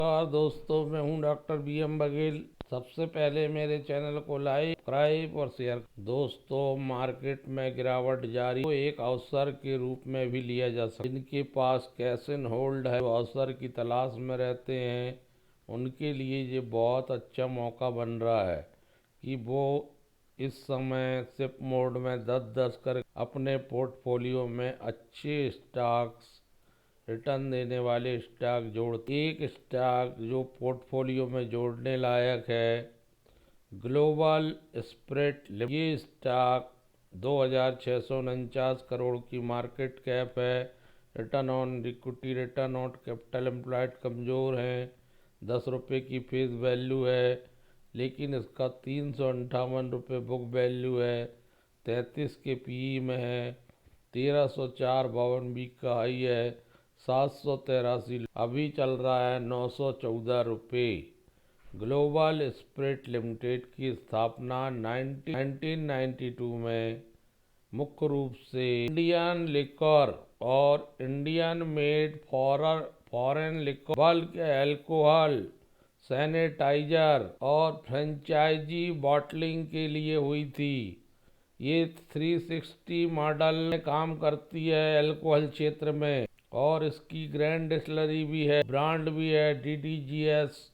नमस्कार दोस्तों, मैं हूं डॉक्टर BM बघेल। सबसे पहले मेरे चैनल को लाइक, सब्सक्राइब और शेयर। दोस्तों, मार्केट में गिरावट जारी को एक अवसर के रूप में भी लिया जा सकता है। जिनके पास कैश इन होल्ड है, वो अवसर की तलाश में रहते हैं, उनके लिए ये बहुत अच्छा मौका बन रहा है कि वो इस समय सिप मोड में 10-10 कर अपने पोर्टफोलियो में अच्छे स्टॉक्स, रिटर्न देने वाले स्टॉक एक स्टॉक जो पोर्टफोलियो में जोड़ने लायक है, ग्लोबल स्प्रेट। ये स्टॉक 2649 करोड़ की मार्केट कैप है। Return on equity, return on capital employed कमज़ोर हैं। 10 रुपये की फेस वैल्यू है, लेकिन इसका 358 रुपये बुक वैल्यू है। 33 के PE में है। 1304 52 वीक का हाई है। 783 अभी चल रहा है 914 रुपये। ग्लोबल स्पिरिट लिमिटेड की स्थापना 1992 में मुख्य रूप से इंडियन लिकर और Indian made foreign liquor, bulk alcohol, sanitiser और फ्रेंचाइजी बॉटलिंग के लिए हुई थी। ये 360 मॉडल में काम करती है अल्कोहल क्षेत्र में, और इसकी ग्रैंड डिस्टिलरी भी है, ब्रांड भी है DDGS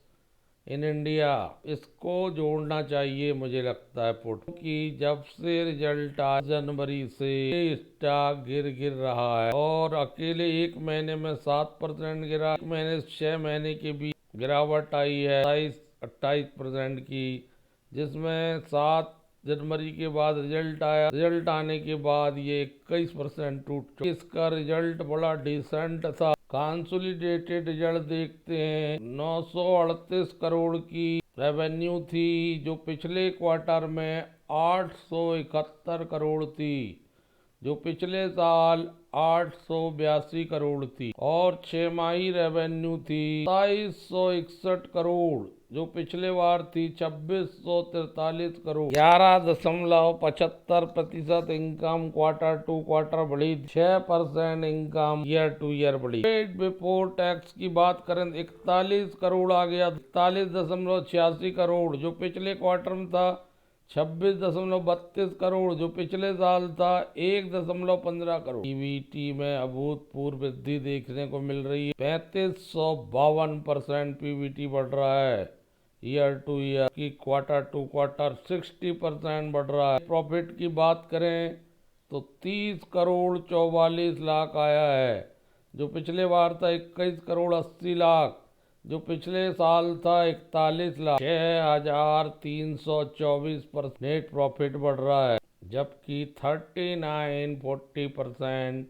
इन इंडिया। इसको जोड़ना चाहिए मुझे लगता है क्योंकि जब से रिजल्ट आया जनवरी से स्टॉक गिर रहा है, और अकेले एक महीने में 7% गिरा। एक महीने से 6 महीने के बीच गिरावट आई है 28% की, जिसमें 7 जनवरी के बाद रिजल्ट आया। रिजल्ट आने के बाद ये 21% टूट चुका। इसका रिजल्ट बड़ा डिसेंट था। कंसोलिडेटेड रिजल्ट देखते हैं, 938 करोड़ की रेवेन्यू थी, जो पिछले क्वार्टर में 871 करोड़ थी, जो पिछले साल 882 करोड़ थी। और 6 माही रेवेन्यू थी 2761 करोड़, जो पिछले बार थी 2643 crore. 11.75% income quarter to quarter बढ़ी। 6% इनकम ईयर टू ईयर बढ़ी। बिफोर टैक्स की बात करें 41 करोड़ आ गया, 41.86 करोड़, जो पिछले क्वार्टर में था 26.32 करोड़, जो पिछले साल था 1.15 करोड़। PBT में अभूतपूर्व वृद्धि देखने को मिल रही है। 3552% PBT बढ़ रहा है ईयर टू ईयर की, क्वार्टर टू क्वार्टर 60% बढ़ रहा है। प्रॉफिट की बात करें तो 30 करोड़ 44 लाख आया है, जो पिछले बार था 21 करोड़ 80 लाख, जो पिछले साल था 41 लाख। 6324% नेट प्रॉफिट बढ़ रहा है, जबकि 3940%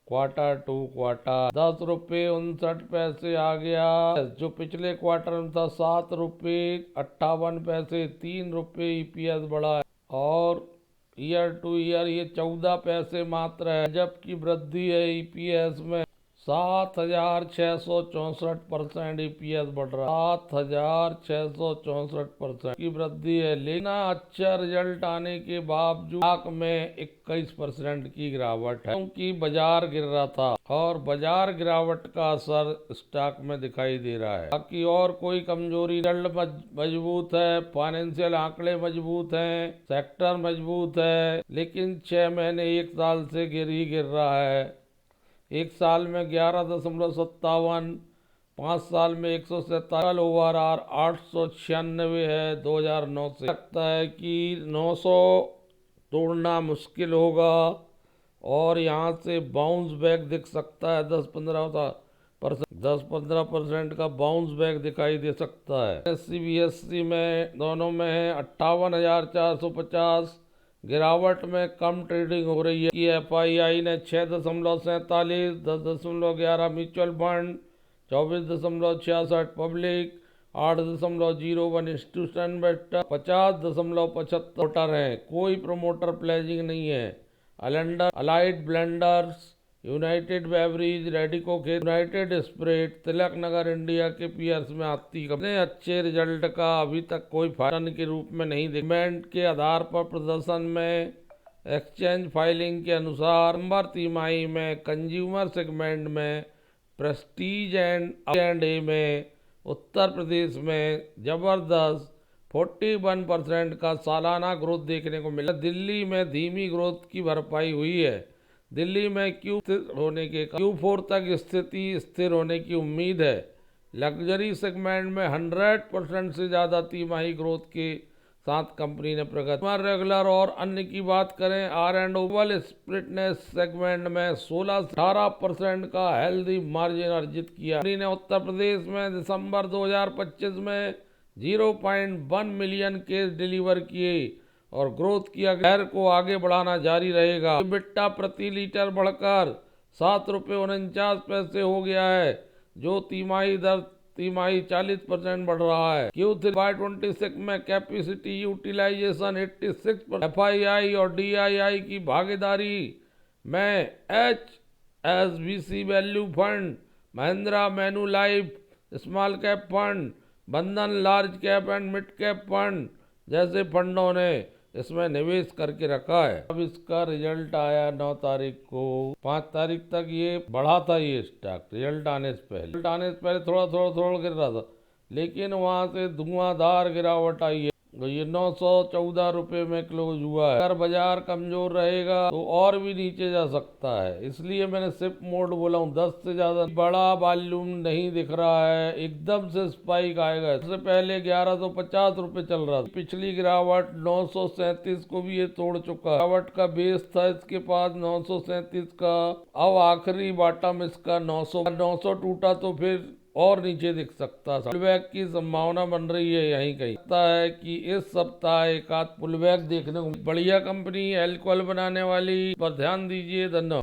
क्वार्टर टू क्वार्टर 10.59 रुपये आ गया, जो पिछले क्वार्टर में था 7.58 रुपये, 3 रुपये EPS बढ़ा है। और ईयर टू ईयर ये 14 पैसे मात्र है, जबकि वृद्धि है EPS में 7664% EPS बढ़ रहा है। 7664% की वृद्धि है, लेकिन अच्छा रिजल्ट आने के बावजूद स्टॉक में 21% की गिरावट है, क्योंकि बाजार गिर रहा था, और बाजार गिरावट का असर स्टॉक में दिखाई दे रहा है। बाकी और कोई कमजोरी, रिजल्ट मजबूत है, फाइनेंशियल आंकड़े मजबूत हैं, सेक्टर मजबूत है, लेकिन 6 महीने 1 साल से गिर रहा है। 1 साल में 11.57, 5 साल में 147, ORR 896 है 2009 से। लगता है कि 900 तोड़ना मुश्किल होगा, और यहाँ से बाउंस बैक दिख सकता है। 10-15% का बाउंस बैक दिखाई दे सकता है। SC BSC में दोनों में है 58,450। गिरावट में कम ट्रेडिंग हो रही है कि FII ने 6.47, 10.11 mutual fund, 24.66 public, 8.01 institution investor, 50.75 है। कोई प्रमोटर प्लेजिंग नहीं है। Allied blenders, United beverage, Radico के, United spirit, Tilak Nagar India के पीयर्स में आती है। इतने अच्छे रिजल्ट का अभी तक कोई फायदा के रूप में नहीं डिमांड के आधार पर प्रदर्शन में एक्सचेंज फाइलिंग के अनुसार नंबर तिमाही में कंज्यूमर सेगमेंट में, प्रेस्टीज एंड A में उत्तर प्रदेश में जबरदस्त 41% का सालाना ग्रोथ देखने को मिला। दिल्ली में धीमी ग्रोथ की भरपाई हुई है। दिल्ली में Q4 तक स्थिति स्थिर होने की उम्मीद है। लग्जरी सेगमेंट में 100% से ज़्यादा तिमाही ग्रोथ के साथ कंपनी ने प्रगति। रेगुलर और अन्य की बात करें, आर एंड ओवल स्प्रिटनेस सेगमेंट में 16 से 18% का हेल्दी मार्जिन अर्जित किया। कंपनी ने उत्तर प्रदेश में दिसंबर 2025 में 0.1 मिलियन केस डिलीवर किए और ग्रोथ किया। शहर को आगे बढ़ाना जारी रहेगा। बिट्टा प्रति लीटर बढ़कर 7.49 रुपये हो गया है, जो तिमाही 40% बढ़ रहा है। Q3 FY26 में कैपेसिटी यूटिलाइजेशन 86%। FII और DII की भागीदारी में HSBC value fund, Mahindra Manulife small cap fund, Bandhan large cap and mid cap fund जैसे फंडों ने इसमें निवेश करके रखा है। अब इसका रिजल्ट आया 9 तारीख को। 5 तारीख तक ये बढ़ा था, ये स्टॉक रिजल्ट आने से पहले थोड़ा गिर रहा था, लेकिन वहां से धुआंधार गिरावट आई है। तो ये 914 रुपये में क्लोज हुआ है। अगर बाजार कमजोर रहेगा तो और भी नीचे जा सकता है, इसलिए मैंने सिप मोड बोला हूँ। 10 से ज्यादा बड़ा वॉल्यूम नहीं दिख रहा है, एकदम से स्पाइक आएगा। इससे पहले 1150 रुपये चल रहा था। पिछली गिरावट 937 को भी ये तोड़ चुका है। गिरावट का बेस था इसके पास 937 का। अब आखिरी बॉटम इसका 900 टूटा तो फिर और नीचे दिख सकता था। पुलबैक की संभावना बन रही है। यहीं कहीं लगता है कि इस सप्ताह एक आध पुलबैक देखने को। बढ़िया कंपनी, अल्कोहल बनाने वाली पर ध्यान दीजिए। धन्यवाद।